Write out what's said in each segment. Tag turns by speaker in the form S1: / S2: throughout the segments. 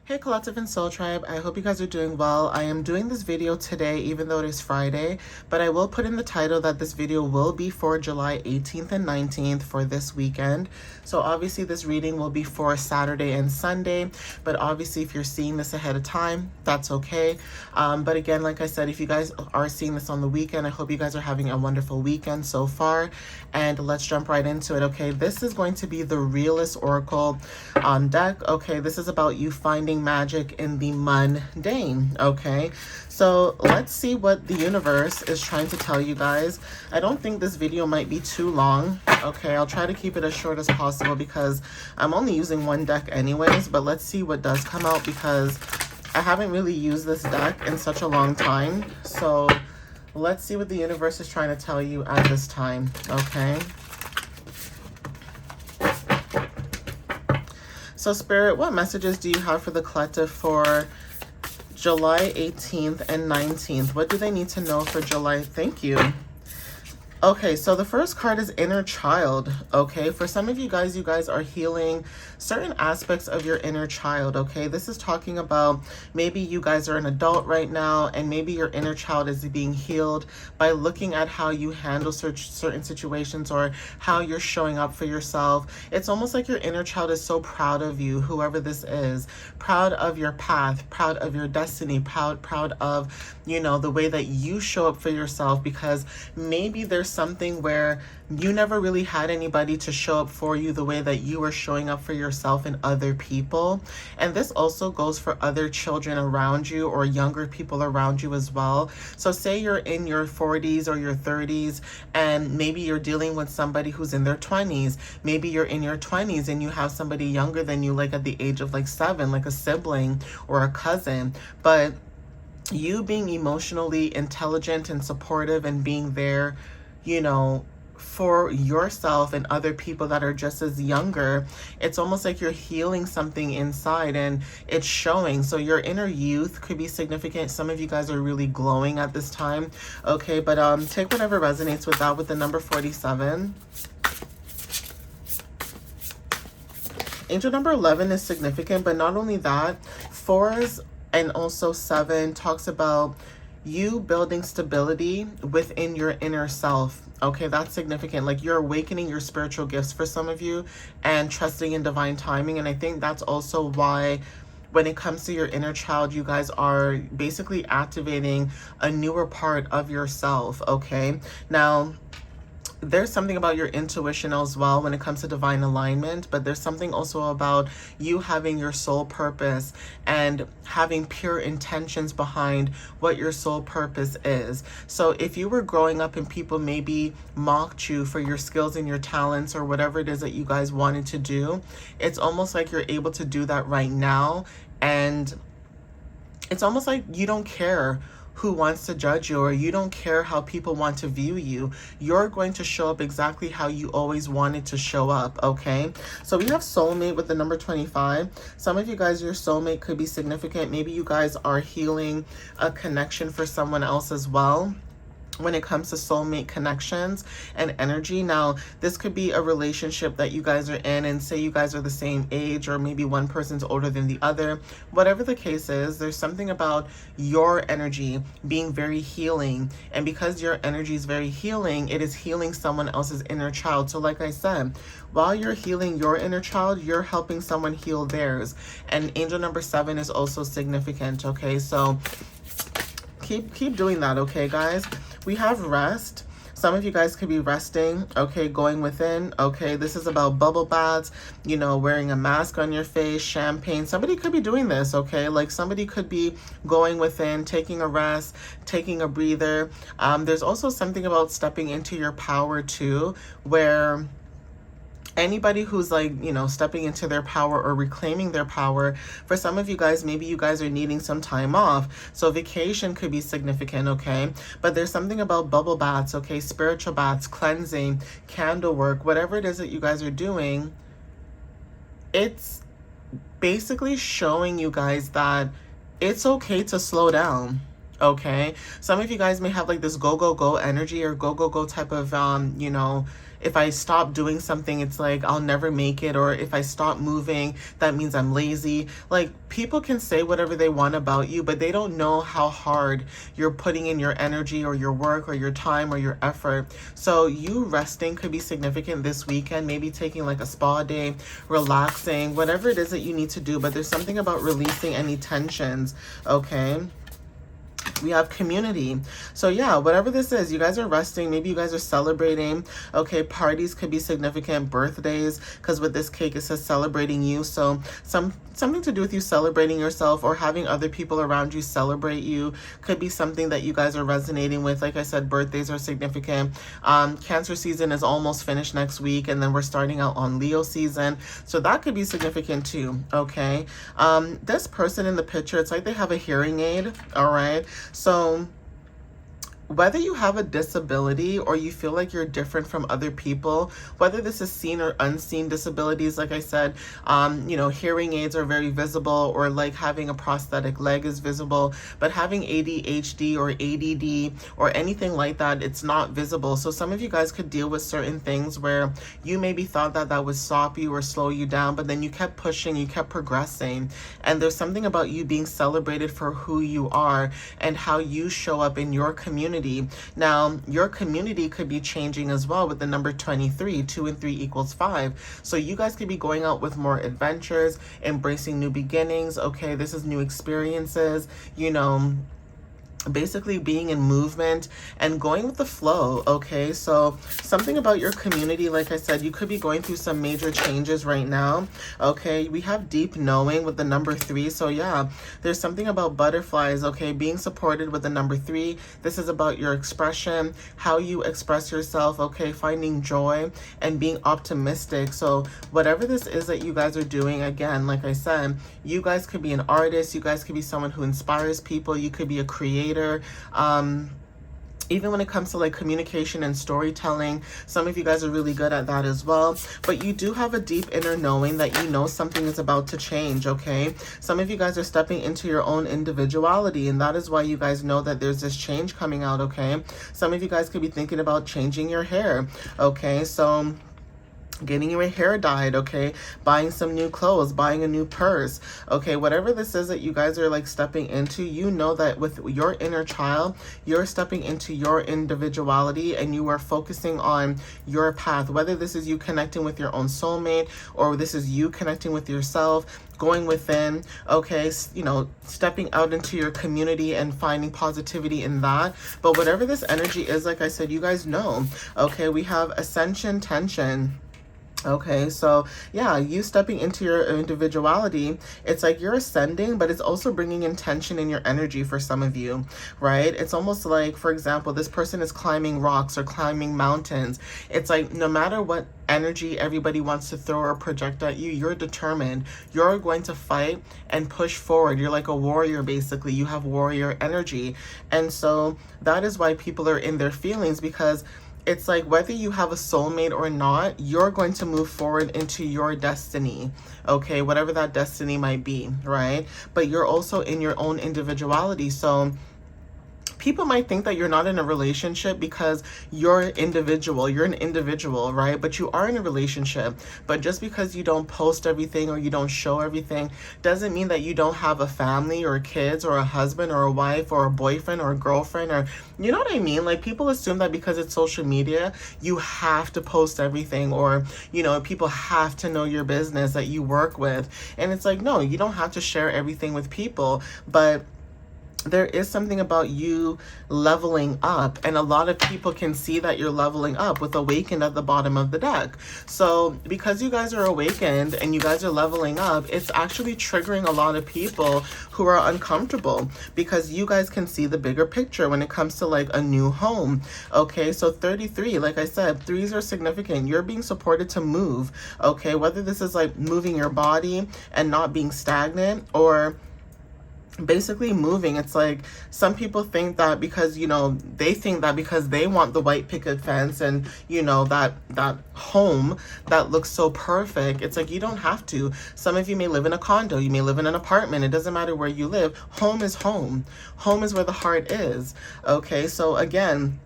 S1: Hey Collective and Soul Tribe, I hope you guys are doing well. I am doing this video today even though it is Friday, but I will put in the title that this video will be for July 18th and 19th for this weekend. So obviously this reading will be for Saturday and Sunday, but obviously if you're seeing this ahead of time, that's okay. But again, like I said, if you guys are seeing this on the weekend, I hope you guys are having a wonderful weekend so far. And let's jump right into it, okay? This is going to be the Realist Oracle deck, okay? This is about you finding magic in the mundane, okay? So let's see what the universe is trying to tell you guys. I don't think this video might be too long, okay? I'll try to keep it as short as possible because I'm only using one deck anyways, but let's see what does come out because I haven't really used this deck in such a long time. So let's see what the universe is trying to tell you at this time, okay? So Spirit, what messages do you have for the collective for July 18th and 19th? What do they need to know for July? Thank you. Okay, so the first card is Inner Child, okay? For some of you guys are healing certain aspects of your inner child, okay? This is talking about maybe you guys are an adult right now and maybe your inner child is being healed by looking at how you handle certain situations or how you're showing up for yourself. It's almost like your inner child is so proud of you, whoever this is, proud of your path, proud of your destiny, proud of, you know, the way that you show up for yourself because maybe there's something where you never really had anybody to show up for you the way that you were showing up for yourself and other people. And this also goes for other children around you or younger people around you as well. So say you're in your 40s or your 30s and maybe you're dealing with somebody who's in their 20s. Maybe you're in your 20s and you have somebody younger than you, like at the age of like 7, like a sibling or a cousin. But you being emotionally intelligent and supportive and being there, you know, for yourself and other people that are just as younger, it's almost like you're healing something inside and it's showing. So your inner youth could be significant. Some of you guys are really glowing at this time, okay? But take whatever resonates with that with the number 47. Angel number 11 is significant, but not only that, 4s and also 7 talks about you building stability within your inner self. Okay, that's significant. Like you're awakening your spiritual gifts for some of you and trusting in divine timing. And I think that's also why when it comes to your inner child, you guys are basically activating a newer part of yourself, okay? Now, there's something about your intuition as well when it comes to divine alignment, but there's something also about you having your soul purpose and having pure intentions behind what your soul purpose is. So if you were growing up and people maybe mocked you for your skills and your talents or whatever it is that you guys wanted to do, it's almost like you're able to do that right now. And it's almost like you don't care who wants to judge you or you don't care how people want to view you. You're going to show up exactly how you always wanted to show up, okay? So we have soulmate with the number 25. Some of you guys, your soulmate could be significant. Maybe you guys are healing a connection for someone else as well when it comes to soulmate connections and energy. Now, this could be a relationship that you guys are in and say you guys are the same age or maybe one person's older than the other. Whatever the case is, there's something about your energy being very healing. And because your energy is very healing, it is healing someone else's inner child. So like I said, while you're healing your inner child, you're helping someone heal theirs. And angel number 7 is also significant, okay? So keep doing that, okay, guys? We have rest. Some of you guys could be resting, okay, going within, okay? This is about bubble baths, you know, wearing a mask on your face, champagne. Somebody could be doing this, okay? Like somebody could be going within, taking a rest, taking a breather. There's also something about stepping into your power too, where anybody who's like, you know, stepping into their power or reclaiming their power, for some of you guys, maybe you guys are needing some time off. So vacation could be significant, okay? But there's something about bubble baths, okay? Spiritual baths, cleansing, candle work, whatever it is that you guys are doing, it's basically showing you guys that it's okay to slow down. Okay, some of you guys may have like this go energy or go type of you know, if I stop doing something, it's like I'll never make it, or if I stop moving, that means I'm lazy. Like, people can say whatever they want about you, but they don't know how hard you're putting in your energy or your work or your time or your effort. So you resting could be significant this weekend, maybe taking like a spa day, relaxing, whatever it is that you need to do. But there's something about releasing any tensions, okay? We have community. So yeah, whatever this is, you guys are resting. Maybe you guys are celebrating. Okay, parties could be significant, birthdays, because with this cake it says celebrating you. So something to do with you celebrating yourself or having other people around you celebrate you could be something that you guys are resonating with. Like I said, birthdays are significant. Cancer season is almost finished next week, and then we're starting out on Leo season. So that could be significant too, okay? This person in the picture, it's like they have a hearing aid, all right? So whether you have a disability or you feel like you're different from other people, whether this is seen or unseen disabilities, like I said, hearing aids are very visible, or like having a prosthetic leg is visible, but having ADHD or ADD or anything like that, it's not visible. So some of you guys could deal with certain things where you maybe thought that that would stop you or slow you down, but then you kept pushing, you kept progressing. And there's something about you being celebrated for who you are and how you show up in your community. Now, your community could be changing as well with the number 23. 2 and 3 equals 5. So you guys could be going out with more adventures, embracing new beginnings. Okay, this is new experiences, basically being in movement and going with the flow, okay? So something about your community, like I said, you could be going through some major changes right now, okay? We have deep knowing with the number 3. So yeah, there's something about butterflies, okay? Being supported with the number 3. This is about your expression, how you express yourself, okay? Finding joy and being optimistic. So whatever this is that you guys are doing, again, like I said, you guys could be an artist, you guys could be someone who inspires people, you could be a creator. Even when it comes to like communication and storytelling, some of you guys are really good at that as well. But you do have a deep inner knowing that you know something is about to change, okay? Some of you guys are stepping into your own individuality, and that is why you guys know that there's this change coming out, okay? Some of you guys could be thinking about changing your hair, okay? So getting your hair dyed, okay? Buying some new clothes, buying a new purse, okay? Whatever this is that you guys are like stepping into, you know that with your inner child, you're stepping into your individuality and you are focusing on your path. Whether this is you connecting with your own soulmate or this is you connecting with yourself, going within, okay, stepping out into your community and finding positivity in that. But whatever this energy is, like I said, you guys know, okay? We have ascension, tension. Okay, so yeah, you stepping into your individuality, it's like you're ascending, but it's also bringing in tension in your energy for some of you, right? It's almost like, for example, this person is climbing rocks or climbing mountains. It's like no matter what energy everybody wants to throw or project at you, you're determined. You're going to fight and push forward. You're like a warrior, basically. You have warrior energy. And so that is why people are in their feelings, because it's like whether you have a soulmate or not, you're going to move forward into your destiny, okay? Whatever that destiny might be, right? But you're also in your own individuality. So people might think that you're not in a relationship because you're individual. You're an individual, right? But you are in a relationship. But just because you don't post everything or you don't show everything doesn't mean that you don't have a family or kids or a husband or a wife or a boyfriend or a girlfriend, or you know what I mean? Like, people assume that because it's social media, you have to post everything, or, people have to know your business that you work with. And it's like, no, you don't have to share everything with people, but there is something about you leveling up, and a lot of people can see that you're leveling up with awakened at the bottom of the deck. So because you guys are awakened and you guys are leveling up, it's actually triggering a lot of people who are uncomfortable, because you guys can see the bigger picture when it comes to like a new home. Okay, so 33, like I said, 3s are significant. You're being supported to move, okay? Whether this is like moving your body and not being stagnant, or basically moving. It's like some people think that because they think that because they want the white picket fence and that home that looks so perfect, it's like you don't have to. Some of you may live in a condo, you may live in an apartment, it doesn't matter where you live. Home is home. Home is where the heart is. Okay, so again,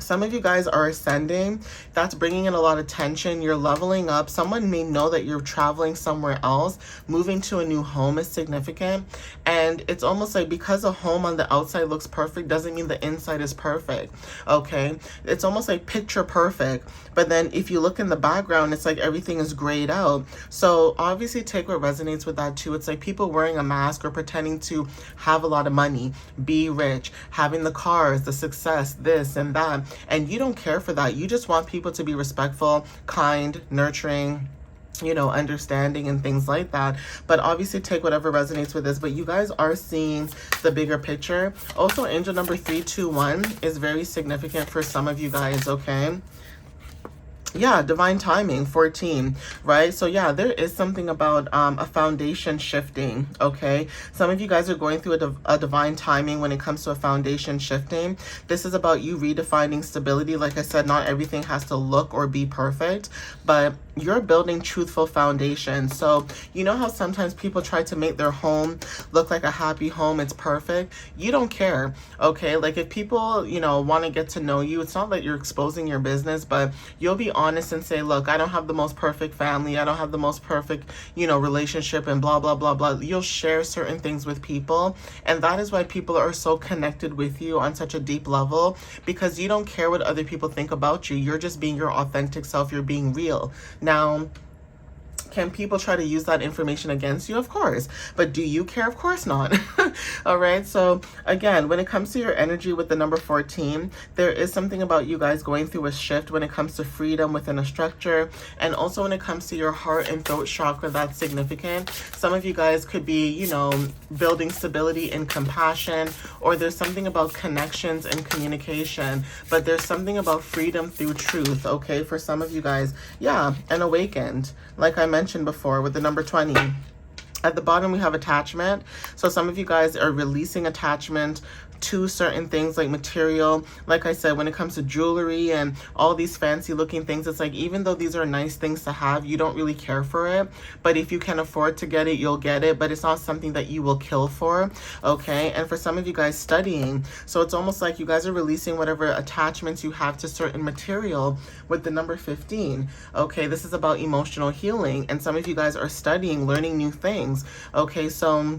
S1: Some of you guys are ascending. That's bringing in a lot of tension. You're leveling up. Someone may know that you're traveling somewhere else. Moving to a new home is significant. And it's almost like because a home on the outside looks perfect doesn't mean the inside is perfect. Okay? It's almost like picture perfect. But then if you look in the background, it's like everything is grayed out. So obviously take what resonates with that too. It's like people wearing a mask or pretending to have a lot of money, be rich, having the cars, the success, this and that. And you don't care for that. You just want people to be respectful, kind, nurturing, understanding and things like that. But obviously take whatever resonates with this. But you guys are seeing the bigger picture. Also, angel number 321 is very significant for some of you guys, okay? Yeah, divine timing, 14, right? So yeah, there is something about a foundation shifting, okay? Some of you guys are going through a divine timing when it comes to a foundation shifting. This is about you redefining stability. Like I said, not everything has to look or be perfect, but you're building truthful foundation. So you know how sometimes people try to make their home look like a happy home, it's perfect? You don't care, okay? Like if people, want to get to know you, it's not that you're exposing your business, but you'll be honest and say, look, I don't have the most perfect family. I don't have the most perfect, relationship and blah, blah, blah, blah. You'll share certain things with people. And that is why people are so connected with you on such a deep level, because you don't care what other people think about you. You're just being your authentic self. You're being real. Now, can people try to use that information against you? Of course. But do you care? Of course not. All right. So again, when it comes to your energy with the number 14, there is something about you guys going through a shift when it comes to freedom within a structure. And also when it comes to your heart and throat chakra, that's significant. Some of you guys could be, building stability and compassion, or there's something about connections and communication, but there's something about freedom through truth. Okay. For some of you guys, yeah, and awakened, like I mentioned before with the number 20. At the bottom, we have attachment. So some of you guys are releasing attachment to certain things like material. Like I said, when it comes to jewelry and all these fancy looking things, it's like, even though these are nice things to have, you don't really care for it. But if you can afford to get it, you'll get it. But it's not something that you will kill for. Okay. And for some of you guys studying, so it's almost like you guys are releasing whatever attachments you have to certain material with the number 15. Okay. This is about emotional healing. And some of you guys are studying, learning new things. Okay. So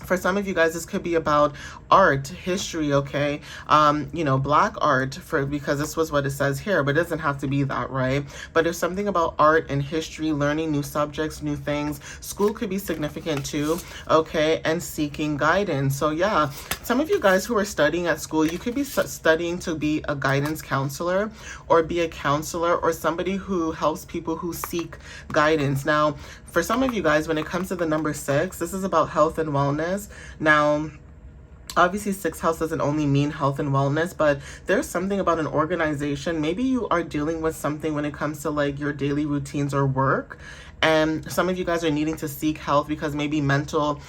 S1: for some of you guys, this could be about art, history, okay? Black art, because this was what it says here, but it doesn't have to be that, right? But there's something about art and history, learning new subjects, new things. School could be significant too, okay? And seeking guidance. So yeah, some of you guys who are studying at school, you could be studying to be a guidance counselor or be a counselor or somebody who helps people who seek guidance. Now, for some of you guys, when it comes to the number 6, this is about health and wellness. Now, obviously, 6th house doesn't only mean health and wellness, but there's something about an organization. Maybe you are dealing with something when it comes to like your daily routines or work. And some of you guys are needing to seek health because maybe mental,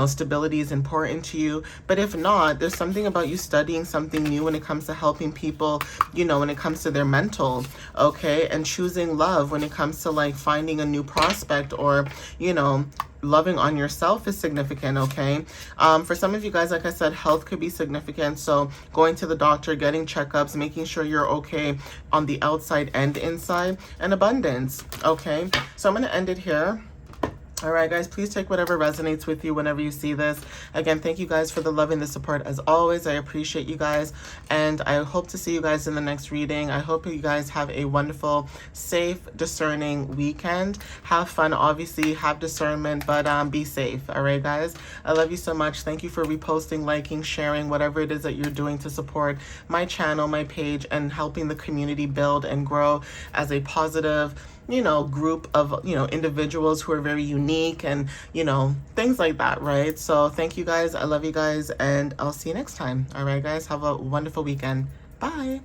S1: stability is important to you. But if not, there's something about you studying something new when it comes to helping people, when it comes to their mental, okay? And choosing love when it comes to like finding a new prospect or, loving on yourself is significant, okay? For some of you guys, like I said, health could be significant. So going to the doctor, getting checkups, making sure you're okay on the outside and inside, and abundance, okay? So I'm going to end it here. All right, guys, please take whatever resonates with you whenever you see this. Again, thank you guys for the love and the support as always. I appreciate you guys, and I hope to see you guys in the next reading. I hope you guys have a wonderful, safe, discerning weekend. Have fun, obviously, have discernment, but be safe. All right, guys? I love you so much. Thank you for reposting, liking, sharing, whatever it is that you're doing to support my channel, my page, and helping the community build and grow as a positive, group of, individuals who are very unique and, things like that, right? So thank you guys. I love you guys, and I'll see you next time. All right, guys, have a wonderful weekend. Bye.